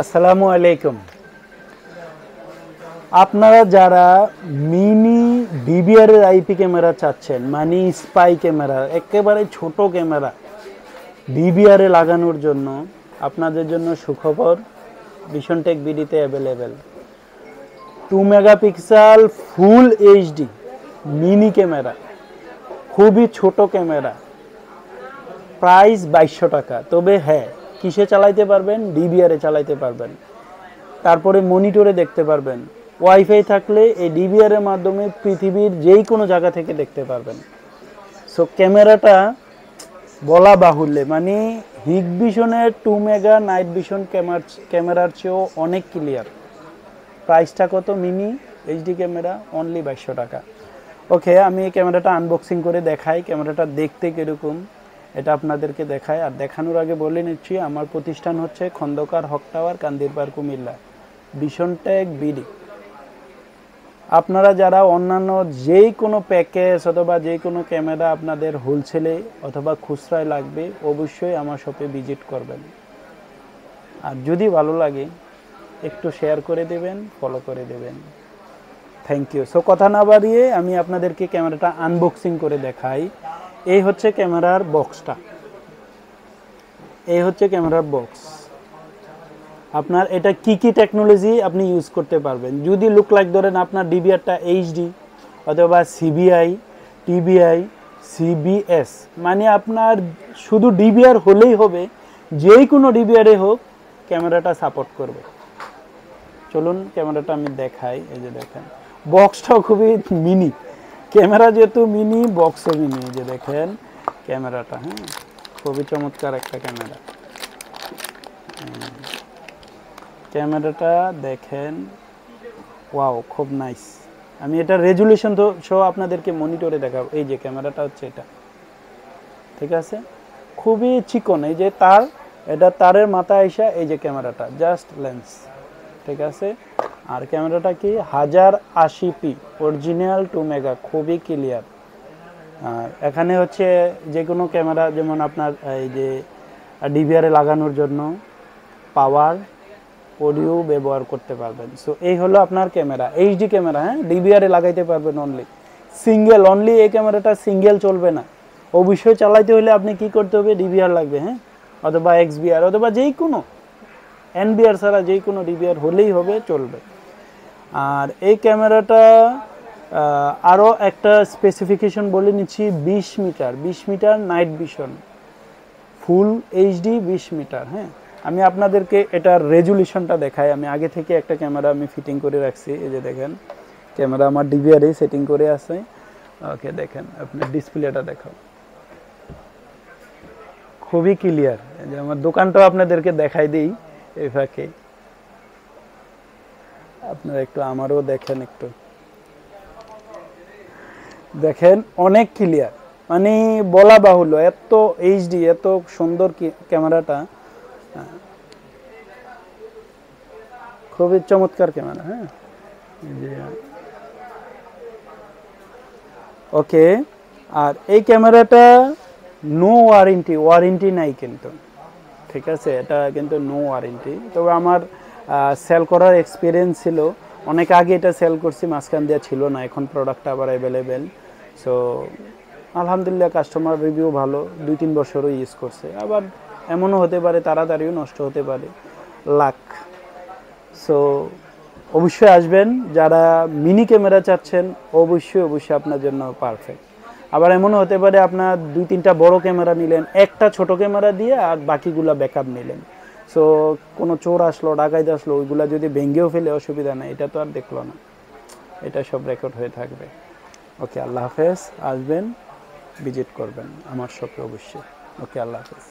আসসালামু আলাইকুম। আপনারা যারা মিনি ডিবিআর এর আইপি ক্যামেরা চাচ্ছেন, মানে স্পাই ক্যামেরা, একেবারে ছোট ক্যামেরা ডিবিআর এ লাগানোর জন্য, আপনাদের জন্য সুখবর, ভিশনটেক বিডিতে available 2 megapixel full HD mini camera, খুবই ছোট ক্যামেরা, প্রাইস 2200 টাকা। তবে হ্যাঁ, কিসে চালাইতে পারবেন? ডিবিআর এ চালাইতে পারবেন, তারপরে মনিটরে দেখতে পারবেন। ওয়াইফাই থাকলে এই ডিবিআর এর মাধ্যমে পৃথিবীর যেই কোনো জায়গা থেকে দেখতে পারবেন। সো ক্যামেরাটা বলা বাহুল্য, মানে হিগভিশনের 2 মেগা নাইট ভিশন ক্যামেরার চেয়েও অনেক ক্লিয়ার। প্রাইসটা কত? মিনি এইচডি ক্যামেরা অনলি 2200 টাকা। ওকে, আমি এই ক্যামেরাটা আনবক্সিং করে দেখাই, ক্যামেরাটা দেখতে কীরকম এটা আপনাদেরকে দেখাই। আর দেখানোর আগে বলে নিচ্ছি, আমার প্রতিষ্ঠান হচ্ছে খন্দকার হক টাওয়ার, কান্দিরপাড়, কুমিল্লা, ভিশনটেক বিডি। আপনারা যারা অন্যান্য যেই কোনো প্যাকেজ অথবা যেই কোনো ক্যামেরা আপনাদের হোলসেলে অথবা খুচরায় লাগবে, অবশ্যই আমার শপে ভিজিট করবেন। আর যদি ভালো লাগে একটু শেয়ার করে দেবেন, ফলো করে দেবেন। Thank you. সো কথা না বাড়িয়ে আমি আপনাদেরকে ক্যামেরাটা আনবক্সিং করে দেখাই। এই হচ্ছে ক্যামেরার বক্সটা, এই হচ্ছে ক্যামেরার বক্স। আপনার এটা কি কি টেকনোলজি আপনি ইউজ করতে পারবেন। যদি লুক লাইক ধরেন আপনার ডিবিআরটা এইচডি অথবা সিবিআই, টিবিআই, সিবিএস, মানে আপনার শুধু ডিবিআর হলেই হবে, যেই কোনো ডিবিআরে হোক ক্যামেরাটা সাপোর্ট করবে। চলুন ক্যামেরাটা আমি দেখাই। এই যে দেখেন, বক্সটাও খুবই মিনি, ক্যামেরা যেহেতু মিনি, বক্সও মিনি। এই যে দেখেন ক্যামেরাটা, হ্যাঁ, খুবই চমৎকার একটা ক্যামেরা। ক্যামেরাটা দেখেন, ওয়াও, খুব নাইস। আমি এটা রেজুলেশন তো সহ আপনাদেরকে মনিটরে দেখাবো। এই যে ক্যামেরাটা হচ্ছে এটা, ঠিক আছে, খুবই চিকন। এই যে তার, এটা তারের মাথা আইসা, এই যে ক্যামেরাটা জাস্ট লেন্স, ঠিক আছে। আর ক্যামেরাটা কি 1080p অরিজিনাল 2 মেগা, খুবই ক্লিয়ার। আর এখানে হচ্ছে যে কোনো ক্যামেরা, যেমন আপনার এই যে ডিভিআরে লাগানোর জন্য পাওয়ার অডিও ব্যবহার করতে পারবেন। সো এই হলো আপনার ক্যামেরা, এইচডি ক্যামেরা। হ্যাঁ, ডিভিআরে লাগাইতে পারবেন অনলি সিঙ্গেল, অনলি এই ক্যামেরাটা সিঙ্গেল চলবে না। অবশ্যই চালাইতে হলে আপনি কি করতে হবে? ডিভিআর লাগবে, হ্যাঁ, অথবা এক্সবিআর অথবা যেই কোনো এনবিআর ছাড়া যেই কোনো ডিভিআর হলেই হবে, চলবে। আর এই ক্যামেরাটা আরও একটা স্পেসিফিকেশন বলে নিচ্ছি, 20 meter night vision, full HD 20 meter. হ্যাঁ, আমি আপনাদেরকে এটার রেজুলেশনটা দেখাই। আমি আগে থেকে একটা ক্যামেরা আমি ফিটিং করে রাখছি। এই যে দেখেন, ক্যামেরা আমার ডিভিআরে সেটিং করে আছে। ওকে, দেখেন, আপনার ডিসপ্লেটা দেখাও, খুবই ক্লিয়ার। এই যে আমার দোকানটাও আপনাদেরকে দেখাই দিই এই ফাঁকে, আপনারা একটু আমারও দেখেন, একটু দেখেন, অনেক ক্লিয়ার, মানে বলা বাহুল্য, এত এইচডি, এত সুন্দর ক্যামেরাটা, খুবই চমৎকার ক্যামেরা। হ্যাঁ, ওকে। আর এই ক্যামেরাটা নো ওয়ারেন্টি নাই কিন্তু, ঠিক আছে, এটা কিন্তু নো ওয়ারেন্টি। তবে আমার সেল করার এক্সপিরিয়েন্স ছিল, অনেক আগে এটা সেল করছি, মাঝখান দেওয়া ছিল না, এখন প্রোডাক্টটা আবার অ্যাভেলেবেল। সো আলহামদুলিল্লাহ, কাস্টমার রিভিউ ভালো, 2-3 বছরও ইউজ করছে। আবার এমনও হতে পারে তাড়াতাড়িও নষ্ট হতে পারে, লাক। সো অবশ্যই আসবেন, যারা মিনি ক্যামেরা চাচ্ছেন, অবশ্যই আপনার জন্য পারফেক্ট। আবার এমনও হতে পারে আপনার 2-3টা বড় ক্যামেরা নিলেন, একটা ছোট ক্যামেরা দিয়ে, আর বাকিগুলা ব্যাকআপ নিলেন। সো কোনো চোর আসলো, ডাকাইত আসলো, ওইগুলা যদি ভেঙেও ফেলে অসুবিধা নেই, এটা তো আর দেখলো না, এটা সব রেকর্ড হয়ে থাকবে। ওকে, আল্লাহ হাফেজ। আসবেন, ভিজিট করবেন আমার শপে অবশ্যই। ওকে, আল্লাহ হাফেজ।